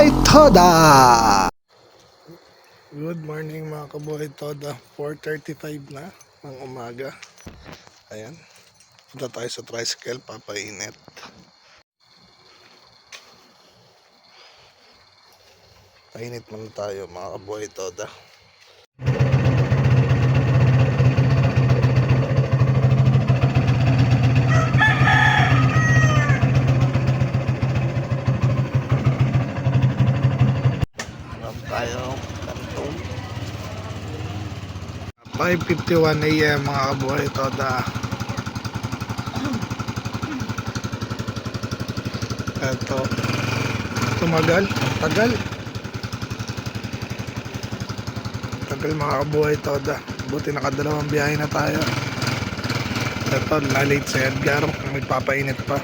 Kabuhay Toda! Good morning mga Kabuhay Toda. 4:35 na ng umaga. Ayan. Punta tayo sa tricycle, papainit. Painit muna tayo mga Kabuhay Toda. Tayo kantong 5:51 AM mga Kabuhay Toda. Eto, tumagal, tagal mga Kabuhay Toda. Buti nakadalawang biyahe na tayo. Eto, lalate si Edgar, magpapainit pa.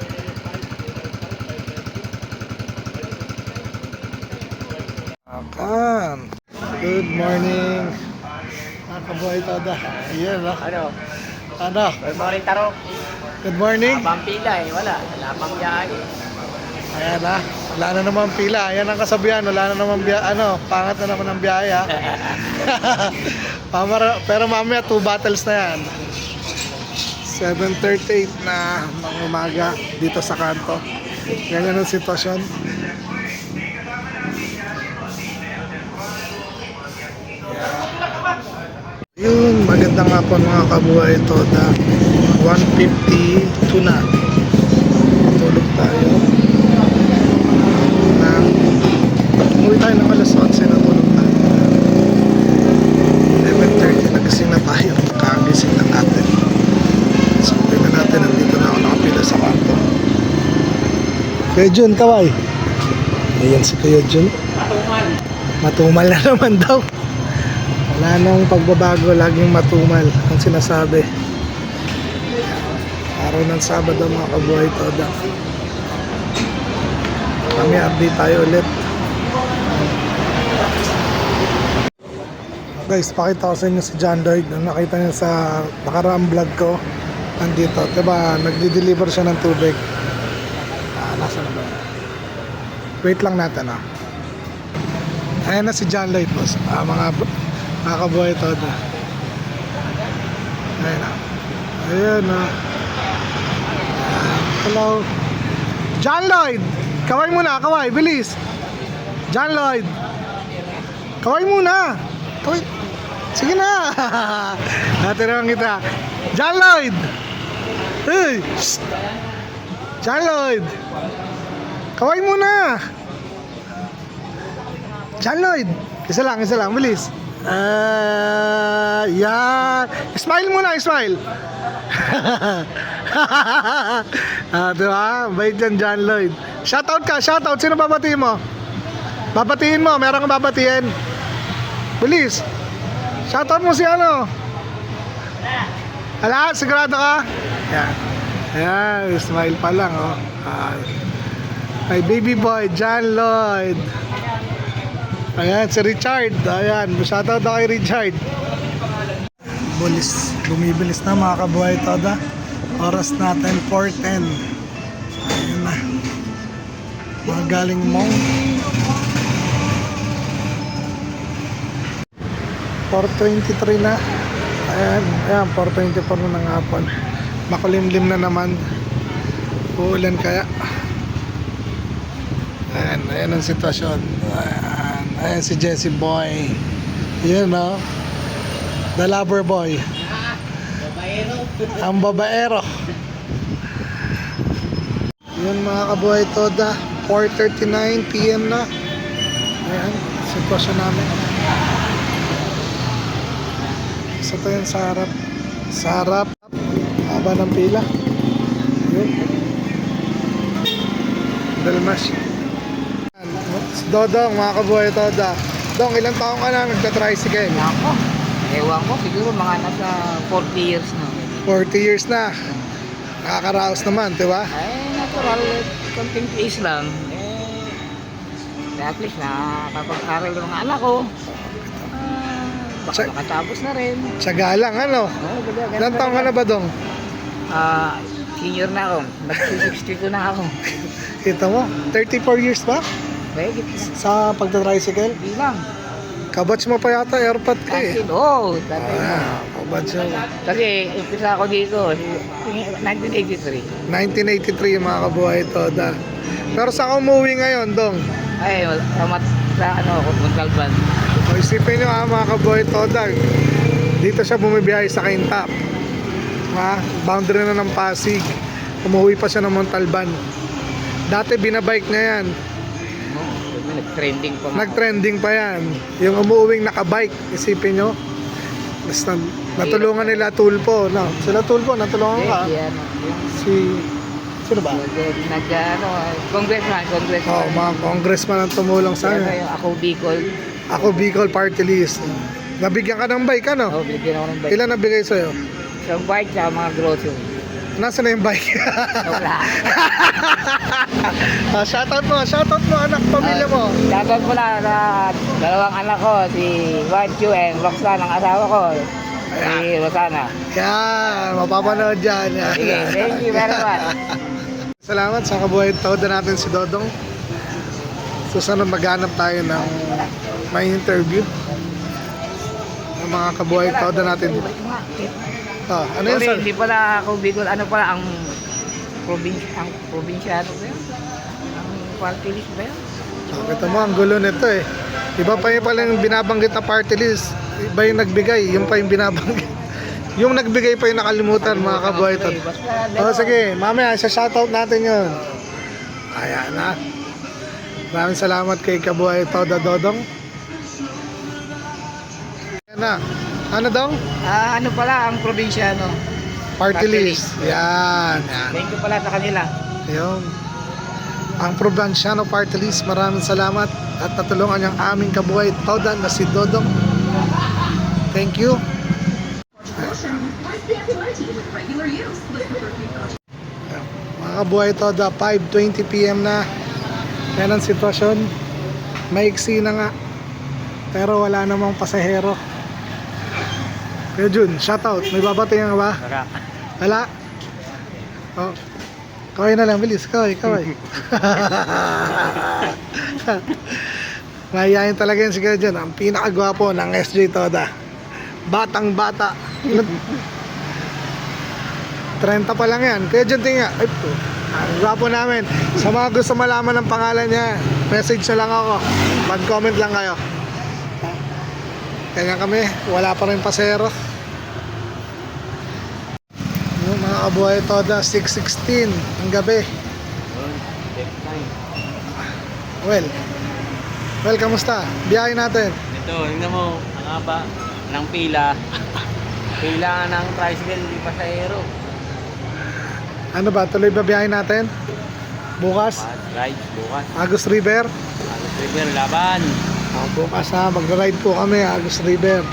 Akan. Good morning mga Kabuhay Toda. Ayan ba? Ano? Good morning, Taro. Good morning. Abang pila eh, wala pang biyahe. Ayan na. Wala na naman pila. Ayan ang kasabihan. Wala na naman biyahe. Pangat na naman ang biyahe ha. Pero mamaya 2 battles na yan. 7:38 na ng umaga dito sa kanto. Ganyan ang sitwasyon. Yun, magandang hapon mga Kabuhay Toda. 1:52 na. Tulog tayo. Umuwi tayo ng alas 11 na tulog tayo. 11:30 nagising na tayo. Kagising na natin. So, tingnan natin. Nandito na ako nakapila sa kanto. Kuya Jun, kaway. Ayan si Kuya Jun. Matumal na naman daw. Wala nang pagbabago, laging matumal ang sinasabi. Araw ng Sabado mga Kabuhay Toda. Kami update tayo ulit. Guys, pakita ko sa inyo si John Lloyd. Nakita niyo sa nakaraang vlog ko. Nandito, diba, nagdi-deliver siya ng tubig. Nasa na ba? Wait lang natin Ayan na si John Lloyd, boss. Mga Kabuhay Toda. Ayan na. Ayan na. Hello. John Lloyd! Kaway muna, kaway, bilis. John Lloyd. Kaway muna. Kaway. Sige na. Natirawan kita. John Lloyd. Hey. Shh. John Lloyd. Kaway muna. John Lloyd. Isa lang, bilis. Yan. Smile muna, smile. Diba? Bait dyan, John Lloyd. Shoutout ka, shoutout. Sino babatiin mo? Babatiin mo, meron kang babatiin. Bilis. Shoutout mo si ano. Ala, sigurado ka? Yan. Yan, smile pa lang my baby boy, John Lloyd. Ayan, si Richard. Ayan, shoutout na kay Richard. Bumibilis na mga Kabuhay Toda. Oras natin 4:10. Ayan na. Mga galing mong 4:23 na. Ayan, 4:24 na ng hapon. Makulimlim na naman. Uulan kaya. Ayan ang sitwasyon. Ayan si Jesse Boy. Yan The lover boy. Ang babaero. Yun mga Kabuhay Toda. 4:39 PM na. Ayan, sitwasyon namin. Isa to yan sa harap. Sa harap. Haba ng pila. Yun. Dalmas. Dodong, mga Kabuhay Toda. Dong, ilang taong ka na nagta-tricycle? Ako, ewan ko, siguro mga nasa 40 years na. 40 years na. Nakakaraos naman, di ba? Natural, konting pace lang. At least nakakapag-aral ng mga anak ko. Baka makatapos na rin. Tsaga lang, ano? Ilang taong ka na ba, Dong? Senior na ako. Mag-62 na ako. Kita mo, 34 years ba? Pwede na. Sa pagta-tricycle? Hindi lang. Kabatch mo pa yata, airpot ka eh. Kantin, oo. Dati na. Kabatch mo. Kasi umpisa ako dito, 1983. 1983 yung mga kabuhay Toda. Pero saan ka umuwi ngayon, Dong? Ay, sa Montalban. O, isipin nyo mga kabuhay Toda. Dito siya bumibiyahe sa Kaintap. Boundary na ng Pasig. Umuwi pa siya ng Montalban. Dati binabike niya yan. Nag-trending pa. Nag-trending pa yan. Yung umuuwing nakabike, isipin nyo. Basta natulungan nila Tulpo. No? Sila Tulpo, natulungan ka. Sino ba? Congressman. Oh, mga congressman ang tumulong sa Kaya akin. yung ako Bicol. Ako Bicol Party List. Nabigyan ka ng bike, ano? Oo, bigyan ako ng bike. Ilan nabigay sa'yo? Yung bike sa mga grocery. Nasaan na yung bike? Wala. Shoutout mo, anak, pamilya mo. Shoutout mo na sa dalawang anak ko, si Wanchu and Roxanne, ang asawa ko. Si Rosana. Yan, mapapanood dyan. Sige, thank you very much. Salamat sa kabuhay Toda natin si Dodong. Susunod maghanap tayo ng may interview ng mga kabuhay Toda natin dito. Ano yun, sir? Hindi pala ako Bicol, ano pala ang probinsyano ba yun? Ang party list ba yun? Kita mo, ang gulo nito eh. Iba pa yung pala yung binabanggit na party list. Iba yung nagbigay, yung pa yung binabanggit. Yung nagbigay pa yung nakalimutan, mga kabuhay Toda. Sige, mamaya, shoutout natin yun. Ayan na. Maraming salamat kay kabuhay Toda Dodong. Ayan na. Ano Dong? Ano pala ang probinsyano? Party Party list. Yan. Thank you pala sa kanila. Ayun. Ang Provinciano Party List, maraming salamat at natulungan yung aming kabuhay Toda na si Dodong. Thank you. Mga kabuhay Toda, 5:20 PM na. Yan ang sitwasyon. Maiksi na nga. Pero wala namang pasahero. Kaya Jun, shoutout. May babatayan ka ba? Wala? Oh. Kaway na lang, bilis. Kaway. Mahihayin talaga yun si Kuya Jun. Ang pinakagwapo ng SJ Toda. Batang bata. 30 pa lang yan. Kuya Jun, tingnan. Ay, ang gwapo namin. Sa mga gusto malaman ng pangalan niya, message na lang ako. Mag-comment lang kayo. Kaya kami, wala pa rin pasero. Yung mga kabuhay Toda, 6:16 ang gabi. Well, kamusta? Biyahe natin. Ito, tingnan mo, ang haba ng pila. Pila ng tricycle, hindi pasahero. Ano ba, tuloy ba biyahe natin? Bukas? Ride, bukas. Agus River? Agus River, laban. Bukas ha, mag-ride po kami, Agus River.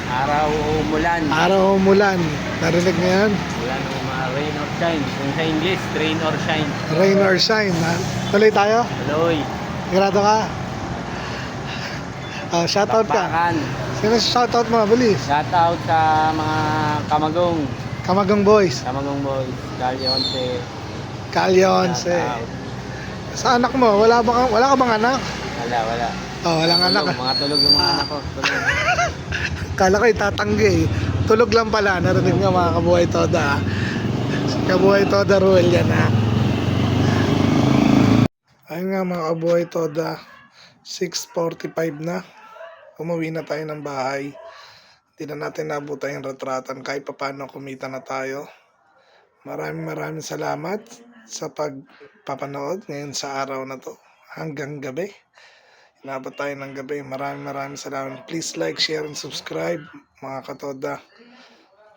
Araw o umulan. Araw o umulan. Narinig niyo yan? Ulan o rain or shine. Kung sa English, rain or shine. Rain or shine. Ha? Tuloy tayo? Tuloy. Sigurado ka? Shoutout ka. Bakbakan. Sino shoutout mo? Bilis. Shoutout sa mga Kamagong. Kamagong Boys. Kamagong Boys. Kalye 11. Kalyonse. Shoutout. Sa anak mo, wala ka bang anak? Wala. Oh, walang anak. Mga tulog yung mga anak ko. Tulog. Kala ko itatanggi eh. Tulog lang pala. Narinig nga mga kabuhay Toda. Kabuhay Toda Ruel yan ha. Ayun nga mga kabuhay Toda. 6:45 na. Umuwi na tayo ng bahay. Hindi na natin nabutan yung retratan. Kahit pa paano kumita na tayo. Maraming salamat sa pagpapanood ngayon sa araw na to. Hanggang gabi. Inabot tayo ng gabi. Maraming salamat. Please like, share, and subscribe mga katoda.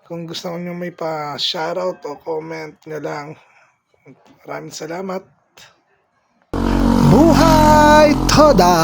Kung gusto nyo may pa-shoutout o comment nyo lang. Maraming salamat. Buhay Toda!